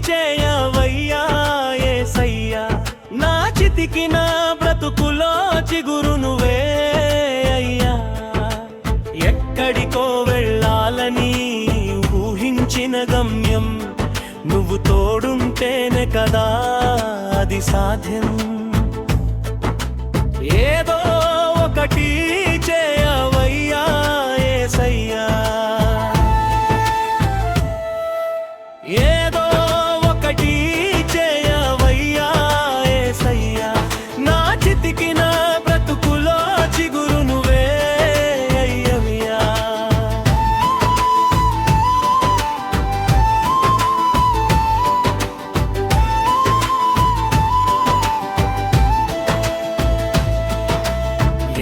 చేయవయ్యా యేసయ్యా, నా చితికిన బ్రతుకులో చిగురు నువ్వే అయ్యా. ఎక్కడికో వెళ్ళాలని ఊహించిన గమ్యం నువ్వు తోడుంటేనే కదా అది సాధ్యం. ఏదో ఒకటి చేయవయ్యా యేసయ్యా, ఏదో ఒకటి చేయవయ్యా యేసయ్యా, నా చితికిన బ్రతుకులో చిగురు నువ్వే అయ్యయ్యా.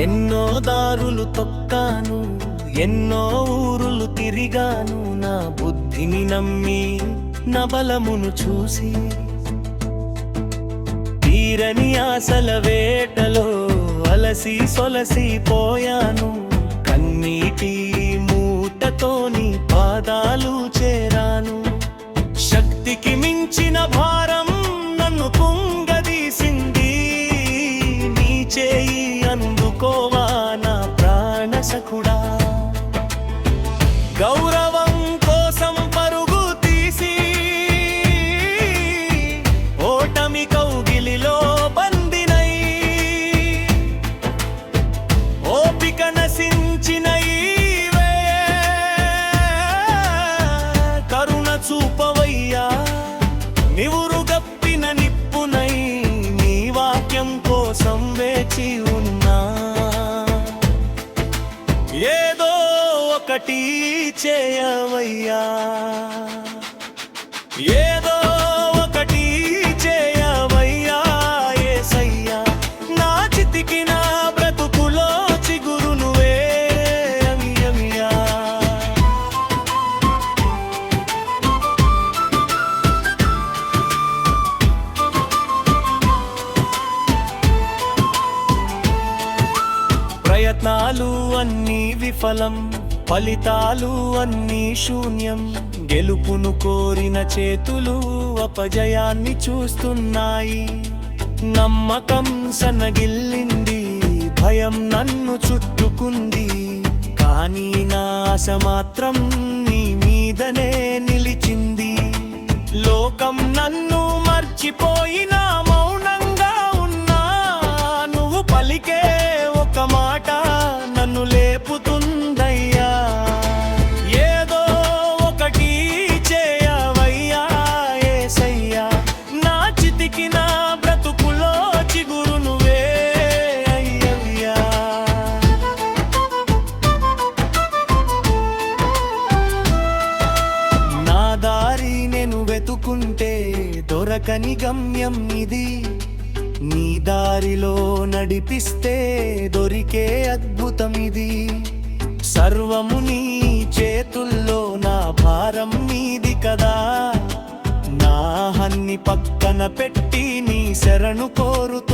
ఎన్నో దారులు తొక్కాను, ఎన్నో ఊరులు తిరిగాను, నా బుద్ధిని నమ్మి నా బలమును చూసి. తీరని ఆశల వేటలో అలసి సొలసి పోయాను, కన్నీటి మూటతో నీ పాదాలు చేరాను. శక్తికి మించిన భారం నన్ను కుంగదీసింది, నీ చేయి అందుకోవా నా ప్రాణ సఖుడా. గౌరవం కోసం పరుగు తీసి ఓటమి కౌగిలిలో బందినై, ఓపిక నశించిన ఈవే కరుణ చూపవయ్యా. నివురుగప్పిన నిప్పునై నీ వాక్యం కోసం వేచి ఉన్నా. ఏదో ఒకటి చేయవయ్యా, ఏదో ఒకటి చేయవయ్యా యేసయ్యా, నా చితికిన బ్రతుకులో చిగురు నువ్వే అయ్యయ్యా. ప్రయత్నాలు అన్నీ విఫలం, ఫలితాలు అన్నీ శూన్యం. గెలుపును కోరిన చేతులు అపజయాన్ని చూస్తున్నాయి. నమ్మకం సన్నగిల్లింది, భయం నన్ను చుట్టుకుంది, కానీ నా ఆశ మాత్రం నీ మీదనే నిలిచింది. లోకం నన్ను మర్చిపోయినా మౌనంగా ఉన్నా, నువ్వు పలికే ఒక మాట నన్ను లేపుతుందయ్యా. ఏదో ఒకటి చేయవయ్యా యేసయ్యా, నా చితికిన బ్రతుకులో చిగురు నువ్వే అయ్యయ్యా. నా దారి నేను వెతుకుంటే దొరకని గమ్యం ఇది, నీ దారిలో నడిపిస్తే దొరికే అద్భుతం ఇది. సర్వము నీ చేతుల్లో, నా భారం నీది కదా. నా హన్ని పక్కన పెట్టి నీ శరణు కోరుతూ